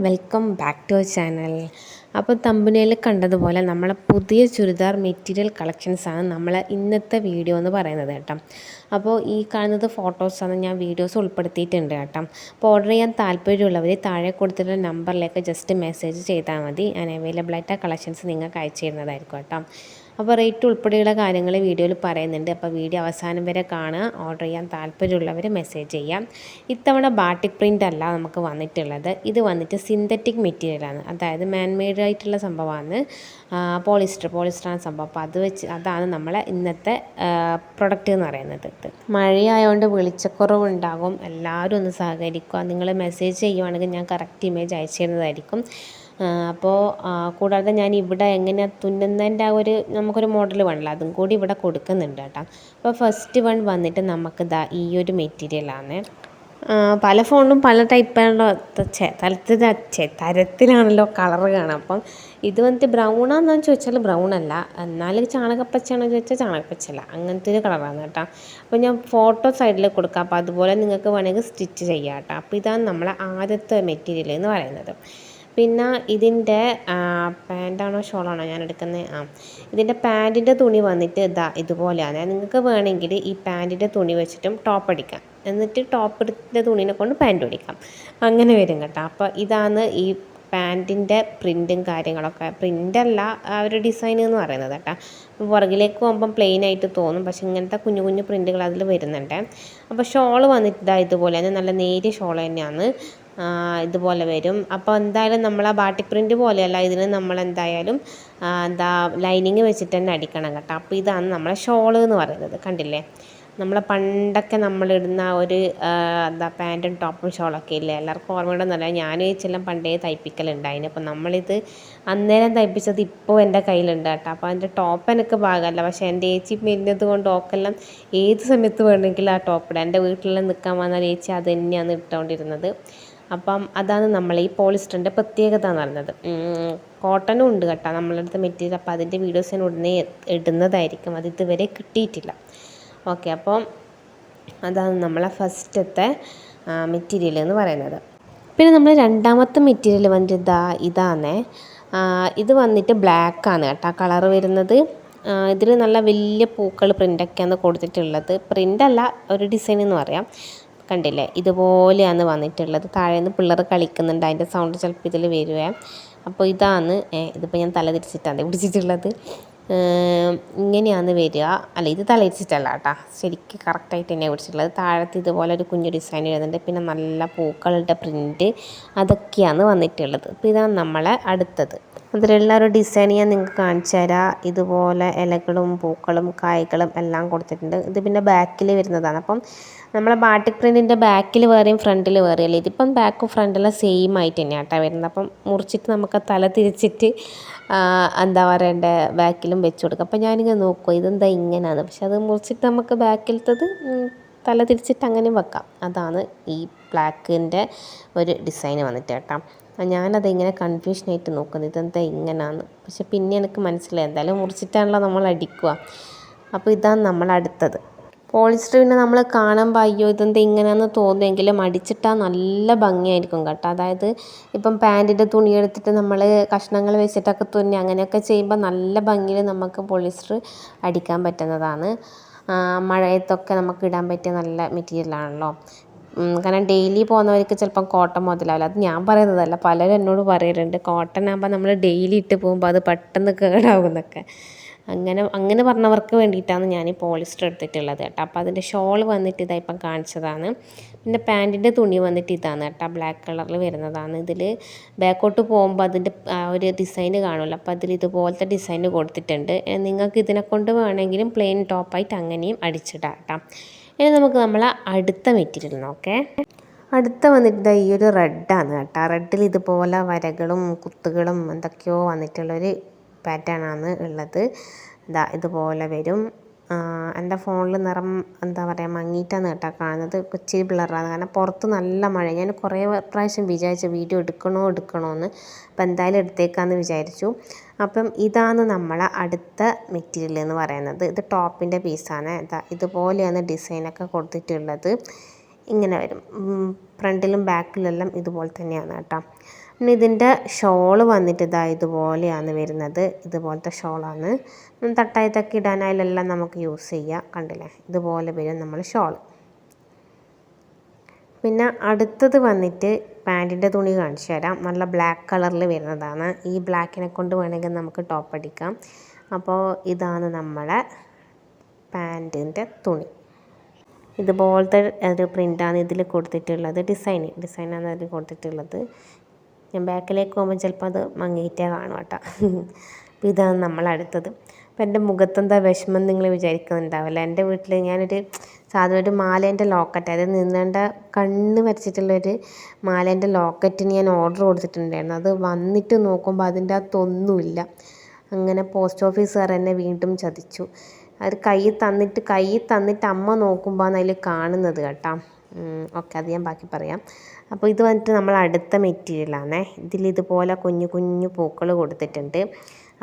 Welcome back to our channel. അപ്പോൾ തമ്പനയിൽ കണ്ടതുപോലെ നമ്മളെ പുതിയ ചുരിദാർ മെറ്റീരിയൽ കളക്ഷൻസാണ് നമ്മളെ ഇന്നത്തെ വീഡിയോ എന്ന് പറയുന്നത് കേട്ടോ. അപ്പോൾ ഈ കാണുന്നത് ഫോട്ടോസാണ്, ഞാൻ വീഡിയോസ് ഉൾപ്പെടുത്തിയിട്ടുണ്ട് കേട്ടോ. അപ്പോൾ ഓർഡർ ചെയ്യാൻ താല്പര്യമുള്ളവർ താഴെ കൊടുത്തിട്ടുള്ള നമ്പറിലേക്ക് ജസ്റ്റ് മെസ്സേജ് ചെയ്താൽ മതി. ഞാൻ അവൈലബിൾ ആയിട്ട് കളക്ഷൻസ് നിങ്ങൾക്ക് അയച്ചു തരുന്നതായിരിക്കും കേട്ടോ. അപ്പോൾ റേറ്റ് ഉൾപ്പെടെയുള്ള കാര്യങ്ങൾ വീഡിയോയിൽ പറയുന്നുണ്ട്. അപ്പോൾ വീഡിയോ അവസാനം വരെ കാണുക. ഓർഡർ ചെയ്യാൻ താല്പര്യമുള്ളവർ മെസ്സേജ് ചെയ്യാം. ഇത്തവണ ബാട്ടിക് പ്രിൻ്റ് അല്ല നമുക്ക് വന്നിട്ടുള്ളത്, ഇത് വന്നിട്ട് സിന്തറ്റിക് മെറ്റീരിയലാണ്, അതായത് മാൻ മെയ്ഡ് ആയിട്ടുള്ള സംഭവമാണ്. പോളിസ്റ്ററാണ് സംഭവം. അപ്പോൾ അതാണ് നമ്മളെ ഇന്നത്തെ പ്രൊഡക്റ്റ് എന്ന് പറയുന്നത്. മഴയായതുകൊണ്ട് വെളിച്ചക്കുറവുണ്ടാകും, എല്ലാവരും ഒന്ന് സഹകരിക്കുക. നിങ്ങൾ മെസ്സേജ് ചെയ്യുവാണെങ്കിൽ ഞാൻ കറക്റ്റ് ഇമേജ് അയച്ചു തരുന്നതായിരിക്കും. അപ്പോൾ കൂടാതെ ഞാൻ ഇവിടെ എങ്ങനെയാണ് തുന്നുന്നതിൻ്റെ നമുക്കൊരു മോഡൽ വേണമല്ലോ, അതും കൂടി ഇവിടെ കൊടുക്കുന്നുണ്ട് കേട്ടോ. അപ്പോൾ ഫസ്റ്റ് വൺ വന്നിട്ട് നമുക്ക് ഈ ഒരു മെറ്റീരിയലാണ്. പല ഫോണിലും പല ടൈപ്പാണല്ലോ, തരത്തിലാണല്ലോ കളറ് കാണാം. അപ്പം ഇത് വന്നിട്ട് ബ്രൗണാണെന്ന് ചോദിച്ചാൽ ബ്രൗൺ അല്ല, എന്നാലും ചാണകപ്പച്ചയാണെന്ന് ചോദിച്ചാൽ ചാണകപ്പച്ചല്ല, അങ്ങനത്തെ ഒരു കളറാണ് കേട്ടോ. അപ്പോൾ ഞാൻ ഫോട്ടോ സൈഡിൽ കൊടുക്കാം, അപ്പോൾ അതുപോലെ നിങ്ങൾക്ക് വേണമെങ്കിൽ സ്റ്റിച്ച് ചെയ്യാം കേട്ടോ. അപ്പോൾ ഇതാണ് നമ്മളെ ആദ്യത്തെ മെറ്റീരിയൽ എന്ന് പറയുന്നത്. പിന്നെ ഇതിൻ്റെ പാൻറ്റാണോ ഷോളാണോ ഞാൻ എടുക്കുന്നത്? ഇതിൻ്റെ പാൻറ്റിൻ്റെ തുണി വന്നിട്ട് ഇതുപോലെയാണ്. നിങ്ങൾക്ക് വേണമെങ്കിൽ ഈ പാൻറ്റിൻ്റെ തുണി വെച്ചിട്ടും ടോപ്പ് അടിക്കാം, എന്നിട്ട് ടോപ്പിൻ്റെ തുണീനെ കൊണ്ട് പാൻറ്റ് അടിക്കാം, അങ്ങനെ വരും കേട്ടോ. അപ്പോൾ ഇതാണ് ഈ പാൻറ്റിൻ്റെ പ്രിൻറ്റും കാര്യങ്ങളൊക്കെ. പ്രിൻ്റല്ല, ഒരു ഡിസൈൻ എന്ന് പറയുന്നത് കേട്ടോ. പുറകിലേക്ക് പോകുമ്പം പ്ലെയിൻ ആയിട്ട് തോന്നും, പക്ഷെ ഇങ്ങനത്തെ കുഞ്ഞു കുഞ്ഞു പ്രിൻറ്റുകൾ അതിൽ വരുന്നുണ്ട്. അപ്പോൾ ഷോൾ വന്നിട്ട് ഇതുപോലെയാണ്, നല്ല നേരിയ ഷോൾ തന്നെയാണ്, ഇതുപോലെ വരും. അപ്പോൾ എന്തായാലും നമ്മൾ ആ ബാട്ടിക് പ്രിൻ്റ് പോലെയല്ല, ഇതിന് നമ്മൾ എന്തായാലും ലൈനിങ് വെച്ചിട്ട് തന്നെ അടിക്കണം കേട്ടോ. അപ്പോൾ ഇതാണ് നമ്മളെ ഷോള് എന്ന് പറയുന്നത്. കണ്ടില്ലേ, നമ്മളെ പണ്ടൊക്കെ നമ്മളിടുന്ന ഒരു പാൻറ്റും ടോപ്പും ഷോളൊക്കെ ഇല്ലേ, എല്ലാവർക്കും ഓർമ്മയുണ്ടെന്നല്ല, ഞാൻ ചെല്ലാം പണ്ടേ തയ്പ്പിക്കലുണ്ടായിന്. അപ്പോൾ നമ്മളിത് അന്നേരം തയ്പ്പിച്ചത് ഇപ്പോൾ എൻ്റെ കയ്യിലുണ്ട് കേട്ടോ. അപ്പോൾ അതിൻ്റെ ടോപ്പ് എനിക്ക് ഭാഗമല്ല, പക്ഷേ എൻ്റെ ഏച്ചി വരുന്നത് കൊണ്ട് ഓക്കെല്ലാം ഏത് സമയത്ത് വേണമെങ്കിലും ആ ടോപ്പ് ഇടാം. എൻ്റെ വീട്ടിലെല്ലാം നിൽക്കാൻ വന്നാൽ ഏച്ചി അത് തന്നെയാണ് ഇട്ടുകൊണ്ടിരുന്നത്. അപ്പം അതാണ് നമ്മൾ ഈ പോളിസ്റ്ററിൻ്റെ പ്രത്യേകത എന്ന് പറയുന്നത്. കോട്ടനും ഉണ്ട് കേട്ടോ നമ്മളടുത്ത് മെറ്റീരിയൽ, അപ്പോൾ അതിൻ്റെ വീഡിയോസ് ഞാൻ ഉടനെ ഇടുന്നതായിരിക്കും, അത് ഇതുവരെ കിട്ടിയിട്ടില്ല. ഓക്കെ, അപ്പോൾ അതാണ് നമ്മളെ ഫസ്റ്റത്തെ മെറ്റീരിയൽ എന്ന് പറയുന്നത്. പിന്നെ നമ്മൾ രണ്ടാമത്തെ മെറ്റീരിയൽ വന്നിട്ട് ഇതാണ്. ഇത് വന്നിട്ട് ബ്ലാക്കാണ് കേട്ടോ കളറ് വരുന്നത്. ഇതിൽ നല്ല വലിയ പൂക്കൾ പ്രിൻ്റൊക്കെയാണ് കൊടുത്തിട്ടുള്ളത്. പ്രിൻ്റല്ല, ഒരു ഡിസൈൻ എന്ന് പറയാം. കണ്ടില്ലേ, ഇതുപോലെയാണ് വന്നിട്ടുള്ളത്. താഴേന്ന് പിള്ളേർ കളിക്കുന്നുണ്ട്, അതിൻ്റെ സൗണ്ട് ചിലപ്പോൾ ഇതിൽ വരുവേ. അപ്പോൾ ഇതാണ്, ഇതിപ്പോൾ ഞാൻ തല തിരിച്ചിട്ടാണ് പിടിച്ചിട്ടുള്ളത്. ഇങ്ങനെയാണ് വരിക. അല്ല, ഇത് തല തിരിച്ചിട്ടല്ല കേട്ടോ, ശരിക്കും കറക്റ്റായിട്ട് തന്നെയാണ് പിടിച്ചിട്ടുള്ളത്. താഴത്ത് ഇതുപോലെ ഒരു കുഞ്ഞു ഡിസൈൻ വരുന്നുണ്ട്, പിന്നെ നല്ല പൂക്കളുടെ പ്രിൻറ്റ് അതൊക്കെയാണ് വന്നിട്ടുള്ളത്. അപ്പോൾ ഇതാണ് നമ്മളെ അടുത്തത്. അതിലുള്ള ഒരു ഡിസൈൻ ഞാൻ നിങ്ങൾക്ക് കാണിച്ചു തരാം. ഇതുപോലെ ഇലകളും പൂക്കളും കായ്കളും എല്ലാം കൊടുത്തിട്ടുണ്ട്. ഇത് പിന്നെ ബാക്കിൽ വരുന്നതാണ്. അപ്പം നമ്മളെ ബാട്ടിക് പ്രിൻറ്റിൻ്റെ ബാക്കിൽ വേറെയും ഫ്രണ്ടിൽ വേറെയല്ലേ, ഇതിപ്പം ബാക്കും ഫ്രണ്ടെല്ലാം സെയിം ആയിട്ട് തന്നെയാണ് കേട്ടോ വരുന്നത്. അപ്പം മുറിച്ചിട്ട് നമുക്ക് തല തിരിച്ചിട്ട് ബാക്കിലും വെച്ച് കൊടുക്കാം. അപ്പം ഞാനിങ്ങനെ നോക്കും ഇതെന്താ ഇങ്ങനെയാണ്, പക്ഷെ അത് മുറിച്ചിട്ട് നമുക്ക് ബാക്കിലത്തത് തല തിരിച്ചിട്ട് അങ്ങനെ വെക്കാം. അതാണ് ഈ ബ്ലാക്കിൻ്റെ ഒരു ഡിസൈൻ വന്നിട്ട് കേട്ടോ. ഞാനതിങ്ങനെ കൺഫ്യൂഷനായിട്ട് നോക്കുന്നത് ഇതെന്താ ഇങ്ങനെയാണ്, പക്ഷെ പിന്നെ എനിക്ക് മനസ്സിലായി എന്തായാലും മുറിച്ചിട്ടാണല്ലോ നമ്മൾ അടിക്കുക. അപ്പോൾ ഇതാണ് നമ്മൾ അടുത്തത്. പോളിസ്റ്റർ പിന്നെ നമ്മൾ കാണുമ്പോൾ അയ്യോ ഇതെന്താ ഇങ്ങനെയാണെന്ന് തോന്നുമെങ്കിലും അടിച്ചിട്ടാൽ നല്ല ഭംഗിയായിരിക്കും കേട്ടോ. അതായത് ഇപ്പം പാൻറ്റിൻ്റെ തുണി എടുത്തിട്ട് നമ്മൾ കഷ്ണങ്ങൾ വെച്ചിട്ടൊക്കെ തുന്നി അങ്ങനെയൊക്കെ ചെയ്യുമ്പോൾ നല്ല ഭംഗിയിൽ നമുക്ക് പോളിസ്റ്റർ അടിക്കാൻ പറ്റുന്നതാണ്. മഴയത്തൊക്കെ നമുക്ക് ഇടാൻ പറ്റിയ നല്ല മെറ്റീരിയലാണല്ലോ. കാരണം ഡെയിലി പോകുന്നവർക്ക് ചിലപ്പം കോട്ടൺ മുതലാവില്ല, അത് ഞാൻ പറയുന്നതല്ല, പലരും എന്നോട് പറയലുണ്ട് കോട്ടൺ ആകുമ്പോൾ നമ്മൾ ഡെയിലി ഇട്ട് പോകുമ്പോൾ അത് പെട്ടെന്ന് കേടാവുമെന്നൊക്കെ. അങ്ങനെ പറഞ്ഞവർക്ക് വേണ്ടിയിട്ടാണ് ഞാൻ ഈ പോളിസ്റ്റർ എടുത്തിട്ടുള്ളത് കേട്ടോ. അപ്പോൾ അതിൻ്റെ ഷോൾ വന്നിട്ട് ഇപ്പം കാണിച്ചതാണ്. പിന്നെ പാൻറ്റിൻ്റെ തുണി വന്നിട്ട് ഇതാണ് കേട്ടോ, ബ്ലാക്ക് കളറിൽ വരുന്നതാണ്. ഇതിൽ ബാക്കോട്ട് പോകുമ്പോൾ അതിൻ്റെ ഒരു ഡിസൈൻ കാണുമല്ലോ, അപ്പോൾ അതിൽ ഇതുപോലത്തെ ഡിസൈൻ കൊടുത്തിട്ടുണ്ട്. നിങ്ങൾക്ക് ഇതിനെ കൊണ്ട് വേണമെങ്കിലും പ്ലെയിൻ ടോപ്പായിട്ട് അങ്ങനെയും അടിച്ചിടാം കേട്ടോ. ഇനി നമുക്ക് നമ്മളെ അടുത്ത മെറ്റീരിയൽ നോക്കേ. അടുത്ത വന്നിട്ട് ഈ ഒരു റെഡാണ് കേട്ടോ. റെഡിൽ ഇതുപോലെ വരകളും കുത്തുകളും എന്തൊക്കെയോ വന്നിട്ടുള്ളൊരു പാറ്റേണാണ് ഉള്ളത്. ഇതുപോലെ വരും. എൻ്റെ ഫോണിൽ നിറം എന്താ പറയുക മങ്ങിയിട്ടാണ് കേട്ടോ കാണുന്നത്, കൊച്ചി ബ്ലറാണ്. കാരണം പുറത്ത് നല്ല മഴ. ഞാൻ കുറേ പ്രാവശ്യം വിചാരിച്ചു വീഡിയോ എടുക്കണമെന്ന്, അപ്പോൾ എന്തായാലും എടുത്തേക്കാമെന്ന് വിചാരിച്ചു. അപ്പം ഇതാണ് നമ്മളെ അടുത്ത മെറ്റീരിയൽ എന്ന് പറയുന്നത്. ഇത് ടോപ്പിൻ്റെ പീസാണ്. ഇതുപോലെയാണ് ഡിസൈനൊക്കെ കൊടുത്തിട്ടുള്ളത്. ഇങ്ങനെ വരും, ഫ്രണ്ടിലും ബാക്കിലെല്ലാം ഇതുപോലെ തന്നെയാണ് കേട്ടോ. പിന്നെ ഇതിൻ്റെ ഷോള് വന്നിട്ട് ഇതാ ഇതുപോലെയാണ് വരുന്നത്. ഇതുപോലത്തെ ഷോളാണ്. തട്ടായത്തൊക്കെ ഇടാനായാലെല്ലാം നമുക്ക് യൂസ് ചെയ്യാം. കണ്ടില്ലേ, ഇതുപോലെ വരും നമ്മൾ ഷോള്. പിന്നെ അടുത്തത് വന്നിട്ട് പാൻറ്റിൻ്റെ തുണി കാണിച്ചു തരാം. നല്ല ബ്ലാക്ക് കളറിൽ വരുന്നതാണ്. ഈ ബ്ലാക്കിനെ കൊണ്ട് വേണമെങ്കിൽ നമുക്ക് ടോപ്പ് അടിക്കാം. അപ്പോൾ ഇതാണ് നമ്മളെ പാൻറ്റിൻ്റെ തുണി. ഇതുപോലത്തെ ഒരു പ്രിൻ്റാണ് ഇതിൽ കൊടുത്തിട്ടുള്ളത്. ഡിസൈനാണ് അതിൽ കൊടുത്തിട്ടുള്ളത്. ഞാൻ ബാക്കിലേക്ക് പോകുമ്പോൾ ചിലപ്പോൾ അത് മങ്ങിയിട്ടേ കാണും കേട്ടോ. അപ്പോൾ ഇതാണ് നമ്മളടുത്തത്. അപ്പോൾ എൻ്റെ മുഖത്തെന്താ വിഷമം നിങ്ങൾ വിചാരിക്കുന്നുണ്ടാവില്ല. എൻ്റെ വീട്ടിൽ ഞാനൊരു സാധാരണ ഒരു മാലേൻ്റെ ലോക്കറ്റ്, അതായത് നിന്നേണ്ട കണ്ണ് വരച്ചിട്ടുള്ളൊരു മാലേൻ്റെ ലോക്കറ്റിന് ഞാൻ ഓർഡർ കൊടുത്തിട്ടുണ്ടായിരുന്നു. അത് വന്നിട്ട് നോക്കുമ്പോൾ അതിൻ്റെ അകത്തൊന്നുമില്ല. അങ്ങനെ പോസ്റ്റ് ഓഫീസുകാർ എന്നെ വീണ്ടും ചതിച്ചു. അത് കൈ തന്നിട്ട് അമ്മ നോക്കുമ്പോൾ അതിൽ കാണുന്നത് കേട്ടോ. ഓക്കെ, അത് ഞാൻ ബാക്കി പറയാം. അപ്പോൾ ഇത് വന്നിട്ട് നമ്മൾ അടുത്ത മെറ്റീരിയലാണേ. ഇതിലിതുപോലെ കുഞ്ഞു കുഞ്ഞു പൂക്കൾ കൊടുത്തിട്ടുണ്ട്.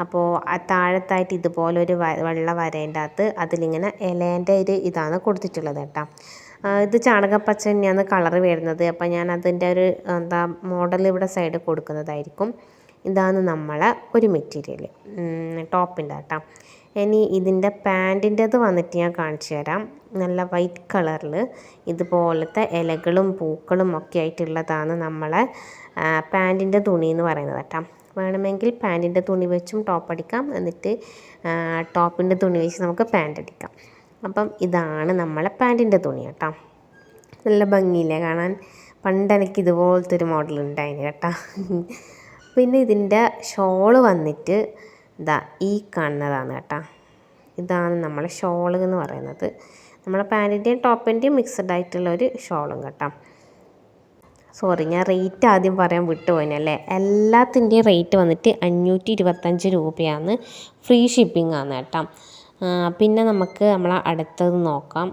അപ്പോൾ ആ താഴത്തായിട്ട് ഇതുപോലെ ഒരു വെള്ള വരേൻ്റെ അകത്ത് അതിലിങ്ങനെ ഇലേൻ്റെ ഒരു ഇതാണ് കൊടുത്തിട്ടുള്ളത് കേട്ടോ. ഇത് ചാണകപ്പച്ച തന്നെയാണ് കളറ് വരുന്നത്. അപ്പോൾ ഞാൻ അതിൻ്റെ ഒരു മോഡൽ ഇവിടെ സൈഡ് കൊടുക്കുന്നതായിരിക്കും. ഇതാണ് നമ്മളെ ഒരു മെറ്റീരിയൽ ടോപ്പിൻ്റെ കേട്ടോ. ഇനി ഇതിൻ്റെ പാൻറ്റിൻ്റെത് വന്നിട്ട് ഞാൻ കാണിച്ചു തരാം. നല്ല വൈറ്റ് കളറിൽ ഇതുപോലത്തെ ഇലകളും പൂക്കളും ഒക്കെ ആയിട്ടുള്ളതാണ് നമ്മളെ പാൻറ്റിൻ്റെ തുണി എന്ന് പറയുന്നത് കേട്ടോ. വേണമെങ്കിൽ പാൻറ്റിൻ്റെ തുണി വെച്ചും ടോപ്പ് അടിക്കാം, എന്നിട്ട് ടോപ്പിൻ്റെ തുണി വെച്ച് നമുക്ക് പാൻറ്റ് അടിക്കാം. അപ്പം ഇതാണ് നമ്മളെ പാൻറ്റിൻ്റെ തുണി കേട്ടോ. നല്ല ഭംഗിയില്ലേ കാണാൻ? പണ്ട് എനിക്ക് ഇതുപോലത്തെ ഒരു മോഡൽ ഉണ്ടായിരുന്നു കേട്ടോ. പിന്നെ ഇതിൻ്റെ ഷോള് വന്നിട്ട് ഇതാ ഈ കാണുന്നതാണ് കേട്ടോ. ഇതാണ് നമ്മളെ ഷോള് എന്ന് പറയുന്നത്. നമ്മളെ പാൻറ്റിൻ്റെയും ടോപ്പിൻ്റെയും മിക്സഡ് ആയിട്ടുള്ള ഒരു ഷോളും കേട്ടോ. സോറി, ഞാൻ റേറ്റ് ആദ്യം പറയാൻ വിട്ടുപോയിനല്ലേ. എല്ലാത്തിൻ്റെയും റേറ്റ് വന്നിട്ട് 525 രൂപയാണ്. ഫ്രീ ഷിപ്പിംഗ് ആണ് കേട്ടോ. പിന്നെ നമുക്ക് നമ്മളെ അടുത്തത് നോക്കാം.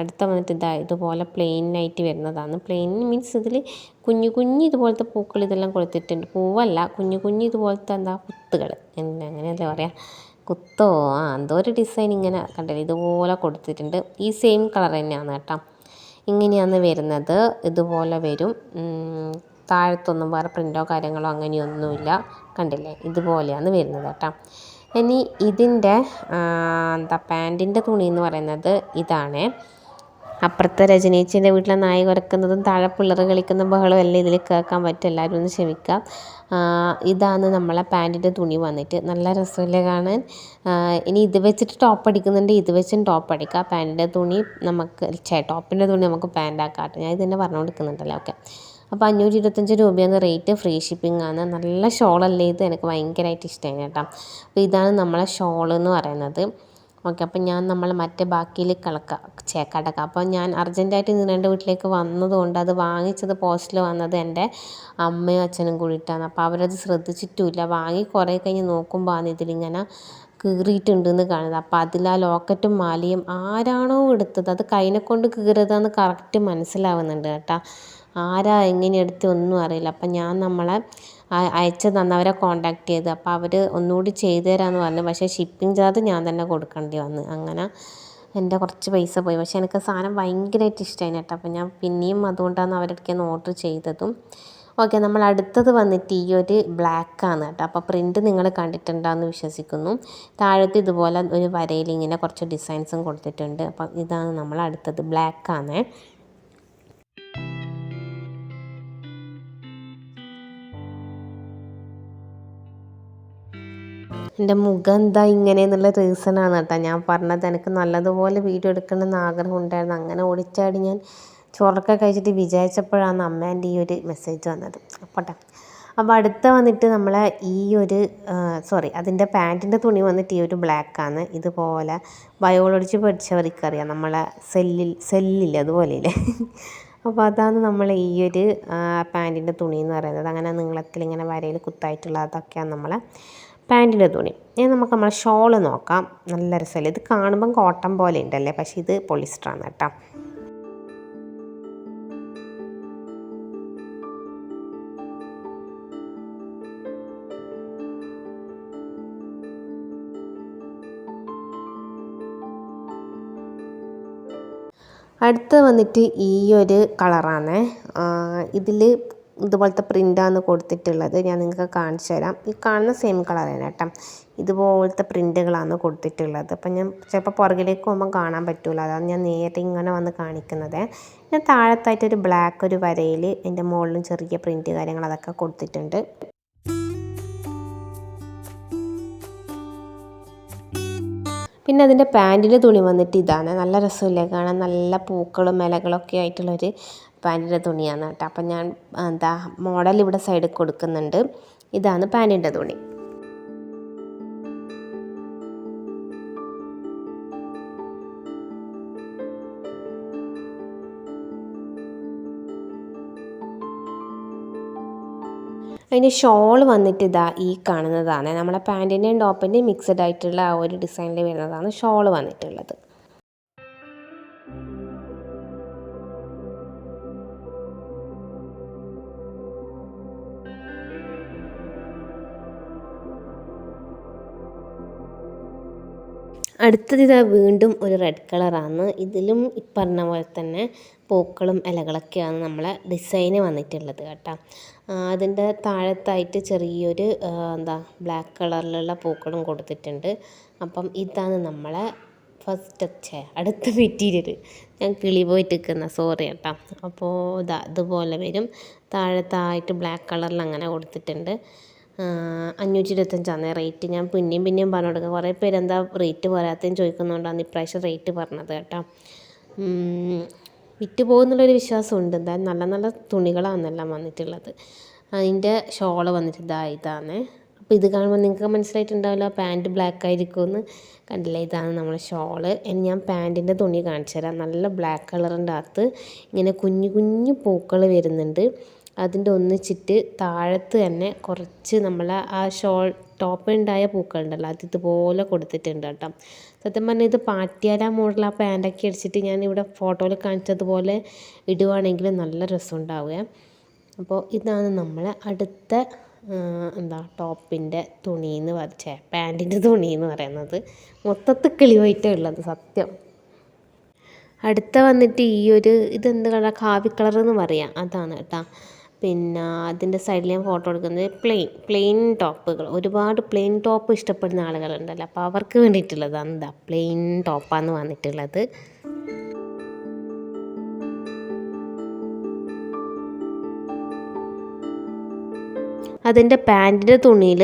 അടുത്ത വന്നിട്ട് ഇതുപോലെ പ്ലെയിനായിട്ട് വരുന്നതാണ്. പ്ലെയിൻ മീൻസ് ഇതിൽ കുഞ്ഞു കുഞ്ഞു ഇതുപോലത്തെ പൂക്കൾ ഇതെല്ലാം കൊടുത്തിട്ടുണ്ട്. പൂവല്ല, കുഞ്ഞു കുഞ്ഞു ഇതുപോലത്തെ കുത്തുകൾ, അങ്ങനെയല്ലേ പറയാം, കുത്തോ എന്തോ ഒരു ഡിസൈൻ ഇങ്ങനെ കണ്ടില്ല, ഇതുപോലെ കൊടുത്തിട്ടുണ്ട്. ഈ സെയിം കളർ തന്നെയാണ് കേട്ടോ. ഇങ്ങനെയാണ് വരുന്നത്. ഇതുപോലെ വരും. താഴത്തൊന്നും വേറെ പ്രിൻ്റോ കാര്യങ്ങളോ അങ്ങനെയൊന്നുമില്ല. കണ്ടില്ലേ, ഇതുപോലെയാണ് വരുന്നത് കേട്ടോ. ഇനി ഇതിൻ്റെ പാൻറ്റിൻ്റെ തുണി എന്ന് പറയുന്നത് ഇതാണ്. അപ്പുറത്തെ രജനീച്ചിൻ്റെ വീട്ടിലെ നായ കുരക്കുന്നതും താഴെ പിള്ളേർ കളിക്കുന്ന ബഹളവും എല്ലാം ഇതിൽ കേൾക്കാൻ പറ്റും. എല്ലാവരും ഒന്ന് ക്ഷമിക്കാം. ഇതാണ് നമ്മളെ പാൻറ്റിൻ്റെ തുണി വന്നിട്ട്. നല്ല രസമില്ലേ കാണാൻ? ഇനി ഇത് വെച്ചിട്ട് ടോപ്പ് അടിക്കുന്നുണ്ട്, ഇത് വെച്ചും ടോപ്പ് അടിക്കാം. പാൻറ്റിൻ്റെ തുണി നമുക്ക് ടോപ്പിൻ്റെ തുണി നമുക്ക് പാൻറ്റാക്കാം. ഞാൻ ഇത് തന്നെ പറഞ്ഞു കൊടുക്കുന്നുണ്ടല്ലോ. ഓക്കെ, അപ്പോൾ 525 രൂപയാണ് റേറ്റ്. ഫ്രീ ഷിപ്പിംഗ് ആണ്. നല്ല ഷോളല്ലേ ഇത്? എനിക്ക് ഭയങ്കരമായിട്ട് ഇഷ്ടമായി കേട്ടോ. അപ്പോൾ ഇതാണ് നമ്മളെ ഷോൾ എന്ന് പറയുന്നത്. ഓക്കെ, അപ്പം ഞാൻ മറ്റേ ബാക്കിയിൽ കടക്കാം. അപ്പോൾ ഞാൻ അർജൻറ്റായിട്ട് നിങ്ങളുടെ വീട്ടിലേക്ക് വന്നതുകൊണ്ട് അത് വാങ്ങിച്ചത് പോസ്റ്റിൽ വന്നത് എൻ്റെ അമ്മയും അച്ഛനും കൂടിയിട്ടാണ്. അപ്പോൾ അവരത് ശ്രദ്ധിച്ചിട്ടുമില്ല. വാങ്ങി കുറേ കഴിഞ്ഞ് നോക്കുമ്പോൾ ഇതിലിങ്ങനെ കീറിയിട്ടുണ്ടെന്ന് കാണുന്നത്. അപ്പോൾ അതിൽ ആ ലോക്കറ്റും മാലയും ആരാണോ എടുത്തത് അത് കൈനെ കൊണ്ട് കീറിയതാണെന്ന് കറക്റ്റ് മനസ്സിലാവുന്നുണ്ട് കേട്ടോ. ആരാ എങ്ങനെ എടുത്ത് ഒന്നും അറിയില്ല. അപ്പം ഞാൻ അയച്ചു തന്നവരെ കോണ്ടാക്ട് ചെയ്ത്, അപ്പോൾ അവർ ഒന്നുകൂടി ചെയ്തു തരാമെന്ന് പറഞ്ഞു. പക്ഷേ ഷിപ്പിംഗ് ചാർജ് ഞാൻ തന്നെ കൊടുക്കേണ്ടി വന്നു. അങ്ങനെ എൻ്റെ കുറച്ച് പൈസ പോയി. പക്ഷേ എനിക്ക് സാധനം ഭയങ്കരമായിട്ട് ഇഷ്ടമായി കേട്ടോ. അപ്പോൾ ഞാൻ പിന്നെയും അതുകൊണ്ടാണ് അവരുടെ ഓർഡർ ചെയ്തതും. ഓക്കെ, നമ്മൾ അടുത്തത് വന്നിട്ട് ഈ ഒരു ബ്ലാക്കാണ് കേട്ടോ. അപ്പോൾ പ്രിൻറ്റ് നിങ്ങൾ കണ്ടിട്ടുണ്ടാകുമെന്ന് വിശ്വസിക്കുന്നു. താഴത്ത് ഇതുപോലെ ഒരു വരയിൽ ഇങ്ങനെ കുറച്ച് ഡിസൈൻസും കൊടുത്തിട്ടുണ്ട്. അപ്പം ഇതാണ് നമ്മൾ അടുത്തത്, ബ്ലാക്കാണ്. എൻ്റെ മുഖം എന്താ ഇങ്ങനെ എന്നുള്ള റീസണാണ് കേട്ടോ ഞാൻ പറഞ്ഞത്. എനിക്ക് നല്ലതുപോലെ വീഡിയോ എടുക്കണമെന്ന് ആഗ്രഹം ഉണ്ടായിരുന്നു. അങ്ങനെ ഓടിച്ചാടി ഞാൻ ചോറൊക്കെ കഴിച്ചിട്ട് വിചാരിച്ചപ്പോഴാണ് അമ്മേൻ്റെ ഈ ഒരു മെസ്സേജ് വന്നത്. അപ്പോൾ അടുത്ത വന്നിട്ട് നമ്മളെ ഈ ഒരു അതിൻ്റെ പാൻറ്റിൻ്റെ തുണി വന്നിട്ട് ഈ ഒരു ബ്ലാക്കാണ്. ഇതുപോലെ ബയോളജി പഠിച്ചവർക്കറിയാം, നമ്മളെ സെല്ലില്ല അതുപോലെയില്ലേ. അപ്പോൾ അതാണ് നമ്മൾ ഈ ഒരു പാൻറ്റിൻ്റെ തുണി എന്ന് പറയുന്നത്. അങ്ങനെ നീളത്തിൽ ഇങ്ങനെ വരയിൽ കുത്തായിട്ടുള്ള അതൊക്കെയാണ് നമ്മളെ പാൻറ്റിൻ്റെ തുണി. ഇനി നമുക്ക് നമ്മളെ ഷോള് നോക്കാം. നല്ല രസമല്ലേ? ഇത് കാണുമ്പം കോട്ടൺ പോലെ ഉണ്ടല്ലേ, പക്ഷേ ഇത് പോളിസ്റ്ററാണ് കേട്ടോ. അടുത്ത് വന്നിട്ട് ഈ ഒരു കളറാണ്. ഇതിൽ ഇതുപോലത്തെ പ്രിൻ്റാണ് കൊടുത്തിട്ടുള്ളത്. ഞാൻ നിങ്ങൾക്ക് കാണിച്ചു തരാം. ഈ കാണുന്ന സെയിം കളർ തന്നെ കേട്ടോ. ഇതുപോലത്തെ പ്രിൻ്റുകളാണ് കൊടുത്തിട്ടുള്ളത്. അപ്പം ഞാൻ ചിലപ്പോൾ പുറകിലേക്ക് പോകുമ്പോൾ കാണാൻ പറ്റില്ല, അതാണ് ഞാൻ നേരെ ഇങ്ങനെ വന്ന് കാണിക്കുന്നത്. ഞാൻ താഴത്തായിട്ടൊരു ബ്ലാക്ക് ഒരു വരയിൽ എൻ്റെ മുകളിലും ചെറിയ പ്രിൻ്റ് കാര്യങ്ങൾ അതൊക്കെ കൊടുത്തിട്ടുണ്ട്. പിന്നെ അതിൻ്റെ പാൻറ്റിൻ്റെ തുണി വന്നിട്ട് ഇതാണ്. നല്ല രസമില്ലേ കാണാൻ, നല്ല പൂക്കളും ഇലകളൊക്കെ ആയിട്ടുള്ളൊരു പാൻറ്റിൻ്റെ തുണിയാണ് കേട്ടോ. അപ്പം ഞാൻ മോഡൽ ഇവിടെ സൈഡിൽ കൊടുക്കുന്നുണ്ട്. ഇതാണ് പാൻറ്റിൻ്റെ തുണി. അതിൻ്റെ ഷോൾ വന്നിട്ട് ഈ കാണുന്നതാണ്. നമ്മളെ പാൻറ്റിൻ്റെയും ടോപ്പിൻ്റെയും മിക്സഡ് ആയിട്ടുള്ള ആ ഒരു ഡിസൈനിൽ വരുന്നതാണ് ഷോൾ വന്നിട്ടുള്ളത്. അടുത്തത് വീണ്ടും ഒരു റെഡ് കളറാണ്. ഇതിലും ഈ പറഞ്ഞ പോലെ തന്നെ പൂക്കളും ഇലകളൊക്കെയാണ് നമ്മളെ ഡിസൈന് വന്നിട്ടുള്ളത് കേട്ടോ. അതിൻ്റെ താഴത്തായിട്ട് ചെറിയൊരു ബ്ലാക്ക് കളറിലുള്ള പൂക്കളും കൊടുത്തിട്ടുണ്ട്. അപ്പം ഇതാണ് നമ്മളെ അടുത്ത മെറ്റീരിയൽ. ഞാൻ കിളി പോയിട്ട് നിൽക്കുന്ന, സോറി കേട്ടോ. അപ്പോൾ ഇതുപോലെ വരും. താഴത്തായിട്ട് ബ്ലാക്ക് കളറിൽ അങ്ങനെ കൊടുത്തിട്ടുണ്ട്. 525 റേറ്റ്. ഞാൻ പിന്നെയും പറഞ്ഞു കൊടുക്കുക. കുറേ പേര് റേറ്റ് പറയാത്തതെന്ന് ചോദിക്കുന്നതുകൊണ്ടാണ് ഇപ്രാവശ്യം റേറ്റ് പറഞ്ഞത് കേട്ടോ. വിറ്റ് പോകുന്നുള്ളൊരു വിശ്വാസമുണ്ട്. എന്തായാലും നല്ല നല്ല തുണികളാണെന്നെല്ലാം വന്നിട്ടുള്ളത്. അതിൻ്റെ ഷോള് വന്നിട്ട് ഇതാണ്. അപ്പോൾ ഇത് കാണുമ്പോൾ നിങ്ങൾക്ക് മനസ്സിലായിട്ടുണ്ടാവില്ല പാൻറ്റ് ബ്ലാക്ക് ആയിരിക്കുമെന്ന്. കണ്ടില്ലേ, ഇതാണ് നമ്മുടെ ഷോള്. ഞാൻ പാൻറ്റിൻ്റെ തുണി കാണിച്ചു തരാം. നല്ല ബ്ലാക്ക് കളറിൻ്റെ അകത്ത് ഇങ്ങനെ കുഞ്ഞു കുഞ്ഞു പൂക്കൾ വരുന്നുണ്ട്. അതിൻ്റെ ഒന്നിച്ചിട്ട് താഴത്ത് തന്നെ കുറച്ച് നമ്മൾ ആ ഷോൾ ടോപ്പിലുണ്ടായ പൂക്കളുണ്ടല്ലോ അത് ഇതുപോലെ കൊടുത്തിട്ടുണ്ട് കേട്ടോ. സത്യം പറഞ്ഞാൽ ഇത് പാറ്റിയാല മോഡൽ ആ പാൻറ്റൊക്കെ അടിച്ചിട്ട് ഞാൻ ഇവിടെ ഫോട്ടോയിൽ കാണിച്ചതുപോലെ ഇടുവാണെങ്കിൽ നല്ല രസം ഉണ്ടാവുക. അപ്പോൾ ഇതാണ് നമ്മളെ അടുത്ത ടോപ്പിൻ്റെ തുണിയെന്ന് പാൻറ്റിൻ്റെ തുണിയെന്ന് പറയുന്നത്. മൊത്തത്തിൽ കിളിവായിട്ടേ ഉള്ളത് സത്യം. അടുത്ത വന്നിട്ട് ഈ ഒരു ഇതെന്ത് കളർ, കാവി കളർ എന്ന് പറയാം, അതാണ് കേട്ടോ. പിന്നെ അതിൻ്റെ സൈഡിൽ ഞാൻ ഫോട്ടോ എടുക്കുന്നത് പ്ലെയിൻ ടോപ്പുകൾ. ഒരുപാട് പ്ലെയിൻ ടോപ്പ് ഇഷ്ടപ്പെടുന്ന ആളുകളുണ്ടല്ലോ, അപ്പോൾ അവർക്ക് വേണ്ടിയിട്ടുള്ളതാണ് പ്ലെയിൻ ടോപ്പാണ് വന്നിട്ടുള്ളത്. അതിൻ്റെ പാൻറ്റിൻ്റെ തുണിയിൽ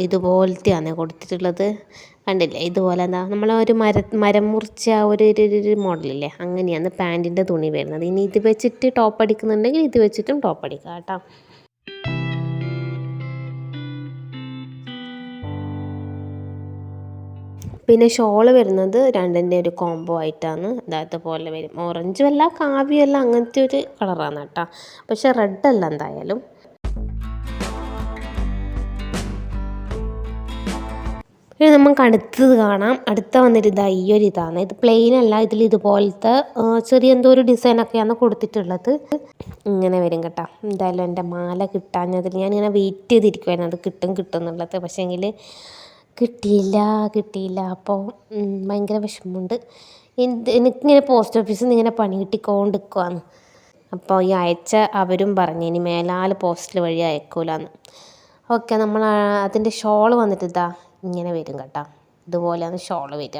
ഇതുപോലത്തെയാണ് കൊടുത്തിട്ടുള്ളത്. കണ്ടില്ലേ, ഇതുപോലെ നമ്മളെ ഒരു മരം മുറിച്ച ഒരു മോഡലില്ലേ, അങ്ങനെയാണ് പാൻറ്റിൻ്റെ തുണി വരുന്നത്. ഇനി ഇത് വെച്ചിട്ട് ടോപ്പ് അടിക്കുന്നുണ്ടെങ്കിൽ ഇത് വെച്ചിട്ടും ടോപ്പ് അടിക്കാം കേട്ടോ. പിന്നെ ഷോള് വരുന്നത് രണ്ടിൻ്റെ ഒരു കോംബോ ആയിട്ടാണ്. ഇതുപോലെ വരും. ഓറഞ്ചും അല്ല കാവിയല്ല, അങ്ങനത്തെ ഒരു കളറാണ് കേട്ടോ. പക്ഷെ റെഡ് അല്ല എന്തായാലും. ഇനി നമുക്ക് അടുത്തത് കാണാം. അടുത്ത വന്നിട്ട് ഈ ഒരു ഇതാണ്. ഇത് പ്ലെയിൻ അല്ല, ഇതിൽ ഇതുപോലത്തെ ചെറിയ എന്തോ ഒരു ഡിസൈനൊക്കെയാണ് കൊടുത്തിട്ടുള്ളത്. ഇങ്ങനെ വരും കേട്ടോ. എന്തായാലും എൻ്റെ മാല കിട്ടാഞ്ഞതിൽ ഞാനിങ്ങനെ വെയിറ്റ് ചെയ്തിരിക്കുമായിരുന്നു അത് കിട്ടും എന്നുള്ളത്. പക്ഷേങ്കിൽ കിട്ടിയില്ല. അപ്പോൾ ഭയങ്കര വിഷമമുണ്ട്. എനിക്കിങ്ങനെ പോസ്റ്റ് ഓഫീസിൽ നിന്ന് ഇങ്ങനെ പണി കിട്ടിക്കൊണ്ടിരിക്കുവാണ്. അപ്പോൾ ഈ അയച്ച അവരും പറഞ്ഞു ഇനി മേലാൽ പോസ്റ്റൽ വഴി അയക്കൂലെന്ന്. ഓക്കെ, നമ്മൾ അതിൻ്റെ ഷോള് വന്നിട്ട് ഇങ്ങനെ വരും കേട്ടോ. ഇതുപോലെയാണ് ഷോള് വരിക.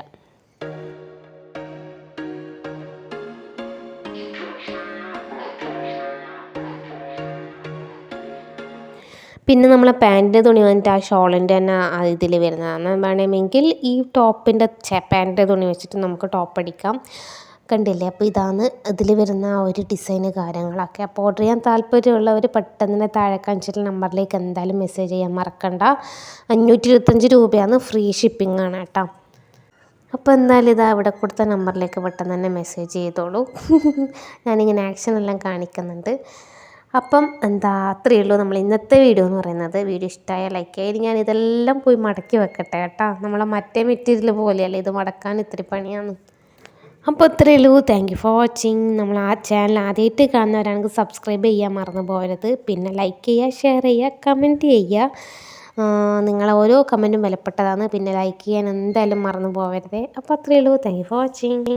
പിന്നെ നമ്മളെ പാൻറ്റിൻ്റെ തുണി വന്നിട്ട് ആ ഷോളിൻ്റെ തന്നെ ഇതിൽ വരുന്നതാണ്. വേണമെങ്കിൽ ഈ ടോപ്പിൻ്റെ പാൻറ്റിൻ്റെ തുണി വെച്ചിട്ട് നമുക്ക് ടോപ്പ് അടിക്കാം. കണ്ടില്ലേ, അപ്പോൾ ഇതാണ് ഇതിൽ വരുന്ന ആ ഒരു ഡിസൈന് കാര്യങ്ങളൊക്കെ. അപ്പോൾ ഓർഡർ ചെയ്യാൻ താല്പര്യമുള്ളവർ പെട്ടെന്ന് തന്നെ താഴെ കാണിച്ചിട്ടുള്ള നമ്പറിലേക്ക് എന്തായാലും മെസ്സേജ് ചെയ്യാൻ മറക്കണ്ട. 525 രൂപയാണ്, ഫ്രീ ഷിപ്പിംഗ് ആണ് കേട്ടോ. അപ്പോൾ എന്തായാലും ഇവിടെ കൊടുത്ത നമ്പറിലേക്ക് പെട്ടെന്ന് തന്നെ മെസ്സേജ് ചെയ്തോളൂ. ഞാനിങ്ങനെ ആക്ഷൻ എല്ലാം കാണിക്കുന്നുണ്ട്. അപ്പം അത്രയേ ഉള്ളൂ നമ്മൾ ഇന്നത്തെ വീഡിയോ എന്ന് പറയുന്നത്. വീഡിയോ ഇഷ്ടമായ ലൈക്ക് ചെയ്ത് ഞാൻ ഇതെല്ലാം പോയി മടക്കി വെക്കട്ടെ കേട്ടോ. നമ്മളെ മറ്റേ മെറ്റീരിയൽ പോലെയല്ല, ഇത് മടക്കാൻ ഇത്തിരി പണിയാണ്. അപ്പോൾ ഇത്രയേ ഉള്ളൂ. Thank you for watching. നമ്മൾ ആ ചാനൽ ആദ്യമായിട്ട് കാണുന്നവരാണെങ്കിൽ സബ്സ്ക്രൈബ് ചെയ്യാൻ മറന്നു പോകരുത്. പിന്നെ ലൈക്ക് ചെയ്യുക, ഷെയർ ചെയ്യുക, കമൻറ്റ് ചെയ്യുക. നിങ്ങളെ ഓരോ കമൻറ്റും വിലപ്പെട്ടതാണ്. പിന്നെ ലൈക്ക് ചെയ്യാൻ എന്തായാലും മറന്നു പോകരുത്. അപ്പോൾ അത്രയേ ഉള്ളൂ. Thank you for watching.